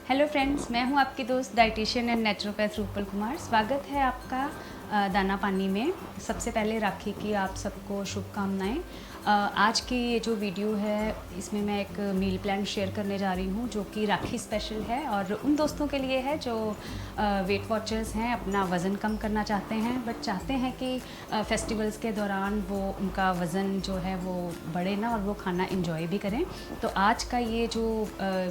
Hello friends, मैं हूं आपकी दोस्त dietitian and naturopath Rupal Kumar. स्वागत है आपका दाना पानी में। सबसे पहले राखी की आप सबको शुभकामनाएं। आज की ये जो वीडियो है इसमें मैं एक मील प्लान शेयर करने जा रही हूँ जो कि राखी स्पेशल है और उन दोस्तों के लिए है जो वेट वॉचर्स हैं, अपना वज़न कम करना चाहते हैं बट चाहते हैं कि फेस्टिवल्स के दौरान वो उनका वज़न जो है वो बढ़े ना और वो खाना इंजॉय भी करें। तो आज का ये जो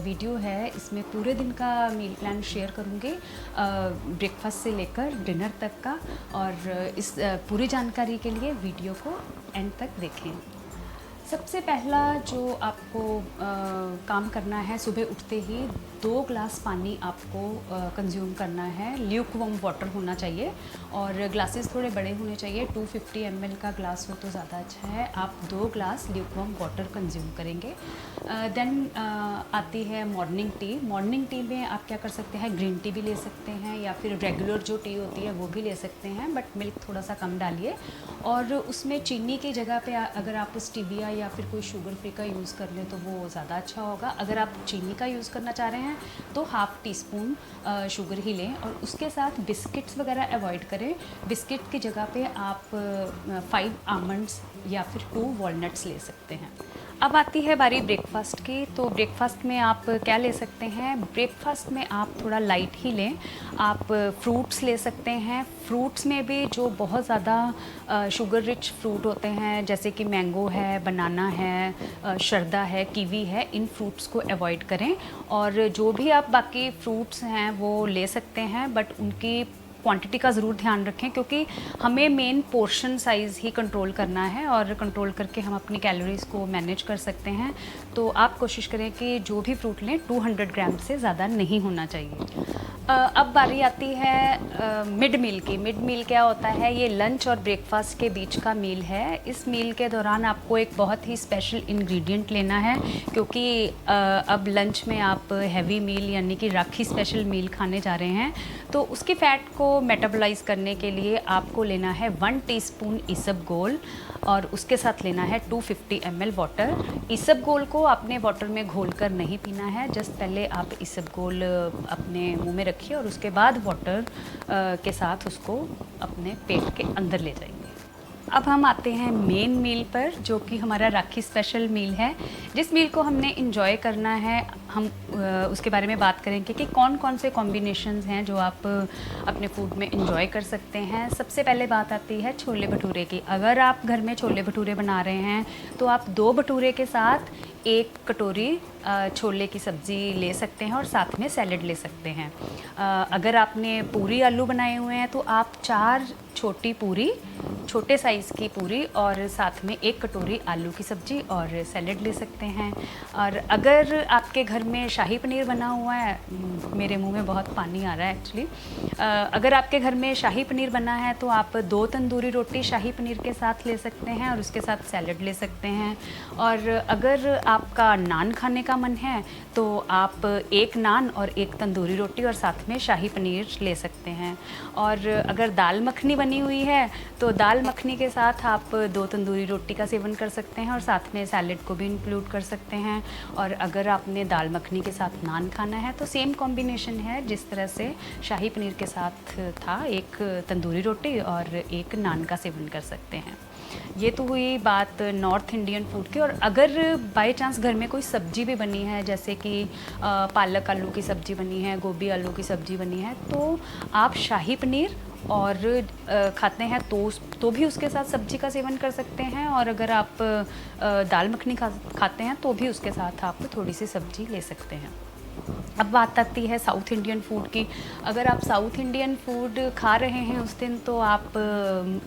वीडियो है इसमें पूरे दिन का मील प्लान शेयर करूँगी, ब्रेकफास्ट से लेकर डिनर तक का। और इस पूरी जानकारी के लिए वीडियो को एंड तक देखें। सबसे पहला जो आपको काम करना है, सुबह उठते ही 2 ग्लास पानी आपको कंज्यूम करना है। ल्यूक वार्म वाटर होना चाहिए और ग्लासेस थोड़े बड़े होने चाहिए। 250 ml का ग्लास हो तो ज़्यादा अच्छा है। आप 2 glass Luke warm water consume करेंगे। देन आती है मॉर्निंग टी। मॉर्निंग टी में आप क्या कर सकते हैं, ग्रीन टी भी ले सकते हैं या फिर रेगुलर जो टी होती है वो भी ले सकते हैं, बट मिल्क थोड़ा सा कम डालिए। और उसमें चीनी की जगह पे अगर आप स्टीविया या फिर कोई शुगर फ्री का यूज़ कर लें तो वो ज़्यादा अच्छा होगा। अगर आप चीनी का यूज़ करना चाह रहे हैं तो हाफ़ टी स्पून शुगर ही लें और उसके साथ बिस्किट्स वगैरह अवॉइड करें। बिस्किट की जगह पे आप 5 आमंड्स या फिर 2 वॉलनट्स ले सकते हैं। अब आती है बारी ब्रेकफास्ट की। तो ब्रेकफास्ट में आप क्या ले सकते हैं? ब्रेकफास्ट में आप थोड़ा लाइट ही लें। आप फ्रूट्स ले सकते हैं। फ्रूट्स में भी जो बहुत ज़्यादा शुगर रिच फ्रूट होते हैं जैसे कि मैंगो है, बनाना है, शरदा है, कीवी है, इन फ्रूट्स को अवॉइड करें। और जो भी आप बाकी फ्रूट्स हैं वो ले सकते हैं बट उनकी क्वांटिटी का ज़रूर ध्यान रखें क्योंकि हमें मेन पोर्शन साइज़ ही कंट्रोल करना है और कंट्रोल करके हम अपनी कैलोरीज़ को मैनेज कर सकते हैं। तो आप कोशिश करें कि जो भी फ्रूट लें 200 ग्राम से ज़्यादा नहीं होना चाहिए। अब बारी आती है मिड मील की। मिड मील क्या होता है? ये लंच और ब्रेकफास्ट के बीच का मील है। इस मील के दौरान आपको एक बहुत ही स्पेशल इंग्रेडिएंट लेना है क्योंकि अब लंच में आप हैवी मील यानी कि राखी स्पेशल मील खाने जा रहे हैं। तो उसकी फ़ैट को मेटाबोलाइज करने के लिए आपको लेना है 1 टीस्पून इसबगोल और उसके साथ लेना है 250 ml वाटर। इसबगोल को आपने वाटर में घोलकर नहीं पीना है। जस्ट पहले आप इसबगोल अपने मुंह में रखिए और उसके बाद वाटर के साथ उसको अपने पेट के अंदर ले जाइए। अब हम आते हैं मेन मील पर जो कि हमारा राखी स्पेशल मील है। जिस मील को हमने इंजॉय करना है हम उसके बारे में बात करेंगे कि कौन कौन से कॉम्बिनेशंस हैं जो आप अपने फूड में इंजॉय कर सकते हैं। सबसे पहले बात आती है छोले भटूरे की। अगर आप घर में छोले भटूरे बना रहे हैं तो आप 2 भटूरे के साथ 1 कटोरी छोले की सब्ज़ी ले सकते हैं और साथ में सैलेड ले सकते हैं। अगर आपने पूरी आलू बनाए हुए हैं तो आप 4 छोटी पूरी, छोटे साइज़ की पूरी और साथ में 1 कटोरी आलू की सब्ज़ी और सैलेड ले सकते हैं। और अगर आपके घर में शाही पनीर बना हुआ है, मेरे मुंह में बहुत पानी आ रहा है एक्चुअली। अगर आपके घर में शाही पनीर बना है तो आप 2 तंदूरी रोटी शाही पनीर के साथ ले सकते हैं और उसके साथ सैलेड ले सकते हैं। और अगर आपका नान खाने का मन है तो आप 1 नान और 1 तंदूरी रोटी और साथ में शाही पनीर ले सकते हैं। और अगर दाल मखनी बनी हुई है तो दाल मखनी के साथ आप 2 तंदूरी रोटी का सेवन कर सकते हैं और साथ में सैलेड को भी इंक्लूड कर सकते हैं। और अगर आपने दाल मखनी के साथ नान खाना है तो सेम कॉम्बिनेशन है जिस तरह से शाही पनीर के साथ था, 1 तंदूरी रोटी और 1 नान का सेवन कर सकते हैं। ये तो हुई बात नॉर्थ इंडियन फूड की। और अगर बाय चांस घर में कोई सब्ज़ी भी बनी है जैसे कि पालक आलू की सब्ज़ी बनी है, गोभी आलू की सब्ज़ी बनी है तो आप शाही पनीर और खाते हैं तो भी उसके साथ सब्ज़ी का सेवन कर सकते हैं। और अगर आप दाल मखनी खाते हैं तो भी उसके साथ आप थोड़ी सी सब्ज़ी ले सकते हैं। अब बात आती है साउथ इंडियन फूड की। अगर आप साउथ इंडियन फूड खा रहे हैं उस दिन तो आप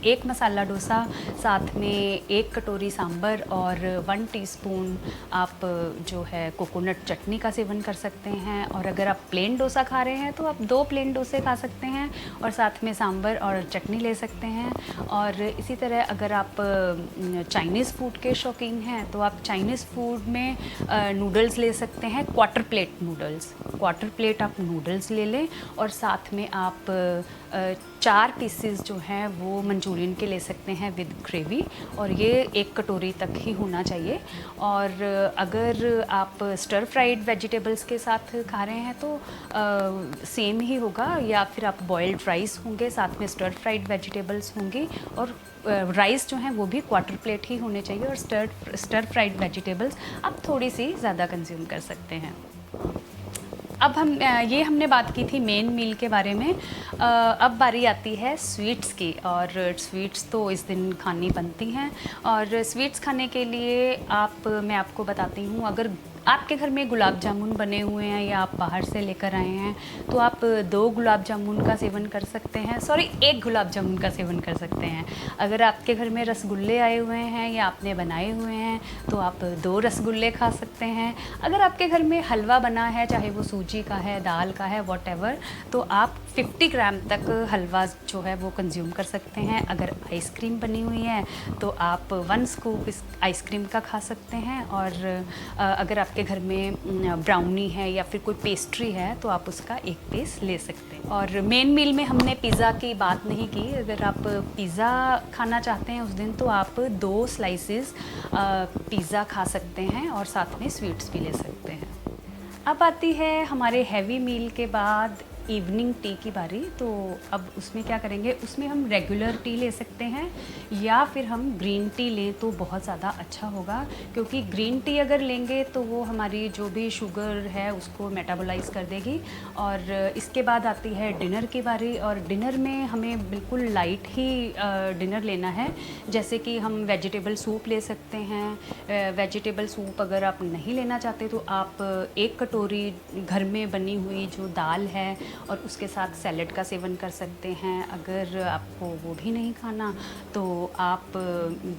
1 मसाला डोसा, साथ में 1 कटोरी सांभर और 1 टीस्पून आप जो है कोकोनट चटनी का सेवन कर सकते हैं। और अगर आप प्लेन डोसा खा रहे हैं तो आप 2 प्लेन डोसे खा सकते हैं और साथ में सांभर और चटनी ले सकते हैं। और इसी तरह अगर आप चाइनीज़ फूड के शौकीन हैं तो आप चाइनीज़ फूड में नूडल्स ले सकते हैं, quarter plate noodles. Noodles, quarter plate आप नूडल्स ले लें और साथ में आप 4 पीसेस जो हैं वो मंचूरियन के ले सकते हैं विद ग्रेवी, और ये 1 कटोरी तक ही होना चाहिए। और अगर आप स्टर फ्राइड वेजिटेबल्स के साथ खा रहे हैं तो सेम ही होगा, या फिर आप बॉइल्ड राइस होंगे, साथ में स्टर फ्राइड वेजिटेबल्स होंगी, और राइस जो हैं वो भी क्वार्टर प्लेट ही होने चाहिए, और स्टर फ्राइड वेजिटेबल्स आप थोड़ी सी ज़्यादा कंज्यूम कर सकते हैं। अब ये हमने बात की थी मेन मील के बारे में। अब बारी आती है स्वीट्स की, और स्वीट्स तो इस दिन खानी बनती हैं। और स्वीट्स खाने के लिए मैं आपको बताती हूँ, अगर आपके घर में गुलाब जामुन बने हुए हैं या आप बाहर से लेकर आए हैं तो आप 2 गुलाब जामुन का सेवन कर सकते हैं, 1 गुलाब जामुन का सेवन कर सकते हैं। अगर आपके घर में रसगुल्ले आए हुए हैं या आपने बनाए हुए हैं तो आप 2 रसगुल्ले खा सकते हैं। अगर आपके घर में हलवा बना है, चाहे वो सूजी का है, दाल का है, वॉटेवर, तो आप 50 ग्राम तक हलवा जो है वो कंज्यूम कर सकते हैं। अगर आइसक्रीम बनी हुई है तो आप 1 स्कूप इस आइसक्रीम का खा सकते हैं। और अगर आपके घर में ब्राउनी है या फिर कोई पेस्ट्री है तो आप उसका 1 पीस ले सकते हैं। और मेन मील में हमने पिज़्ज़ा की बात नहीं की। अगर आप पिज़्ज़ा खाना चाहते हैं उस दिन तो आप 2 स्लाइसेस पिज़्ज़ा खा सकते हैं और साथ में स्वीट्स भी ले सकते हैं। अब आती है हमारे हैवी मील के बाद इवनिंग टी की बारी। तो अब उसमें क्या करेंगे, उसमें हम रेगुलर टी ले सकते हैं या फिर हम ग्रीन टी लें तो बहुत ज़्यादा अच्छा होगा, क्योंकि ग्रीन टी अगर लेंगे तो वो हमारी जो भी शुगर है उसको मेटाबोलाइज कर देगी। और इसके बाद आती है डिनर की बारी, और डिनर में हमें बिल्कुल लाइट ही डिनर लेना है। जैसे कि हम वेजिटेबल सूप ले सकते हैं। वेजिटेबल सूप अगर आप नहीं लेना चाहते तो आप 1 कटोरी घर में बनी हुई जो दाल है और उसके साथ सैलेड का सेवन कर सकते हैं। अगर आपको वो भी नहीं खाना तो आप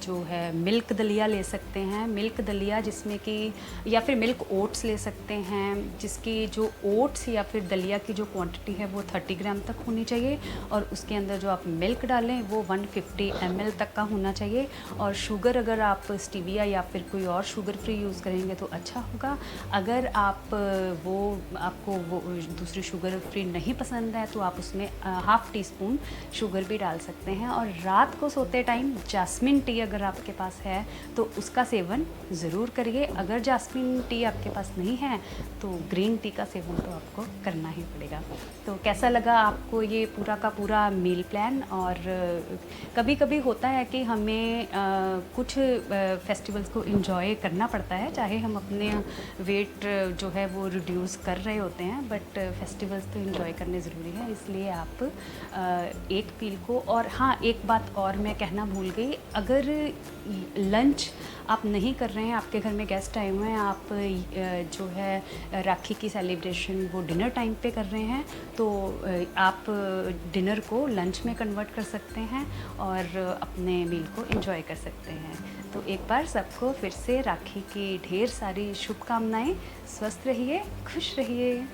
जो है मिल्क दलिया ले सकते हैं। मिल्क दलिया जिसमें कि, या फिर मिल्क ओट्स ले सकते हैं, जिसकी जो ओट्स या फिर दलिया की जो क्वांटिटी है वो 30 ग्राम तक होनी चाहिए, और उसके अंदर जो आप मिल्क डालें वो 150 ml तक का होना चाहिए। और शुगर अगर आप स्टीविया या फिर कोई और शुगर फ्री यूज़ करेंगे तो अच्छा होगा। अगर आपको वो दूसरी शुगर फ्री नहीं पसंद है तो आप उसमें ½ टीस्पून शुगर भी डाल सकते हैं। और रात को सोते टाइम जास्मिन टी अगर आपके पास है तो उसका सेवन ज़रूर करिए। अगर जास्मिन टी आपके पास नहीं है तो ग्रीन टी का सेवन तो आपको करना ही पड़ेगा। तो कैसा लगा आपको ये पूरा का पूरा मील प्लान? और कभी कभी होता है कि हमें कुछ फेस्टिवल्स को एंजॉय करना पड़ता है, चाहे हम अपने वेट जो है वो रिड्यूस कर रहे होते हैं, बट फेस्टिवल्स तो एंजॉय करने ज़रूरी है। इसलिए आप एक मील को, और हाँ एक बात और मैं कहना भूल गई, अगर लंच आप नहीं कर रहे हैं, आपके घर में गेस्ट आए हुए हैं, आप जो है राखी की सेलिब्रेशन वो डिनर टाइम पे कर रहे हैं, तो आप डिनर को लंच में कन्वर्ट कर सकते हैं और अपने मील को एंजॉय कर सकते हैं। तो एक बार सबको फिर से राखी की ढेर सारी शुभकामनाएं। स्वस्थ रहिए, खुश रहिए।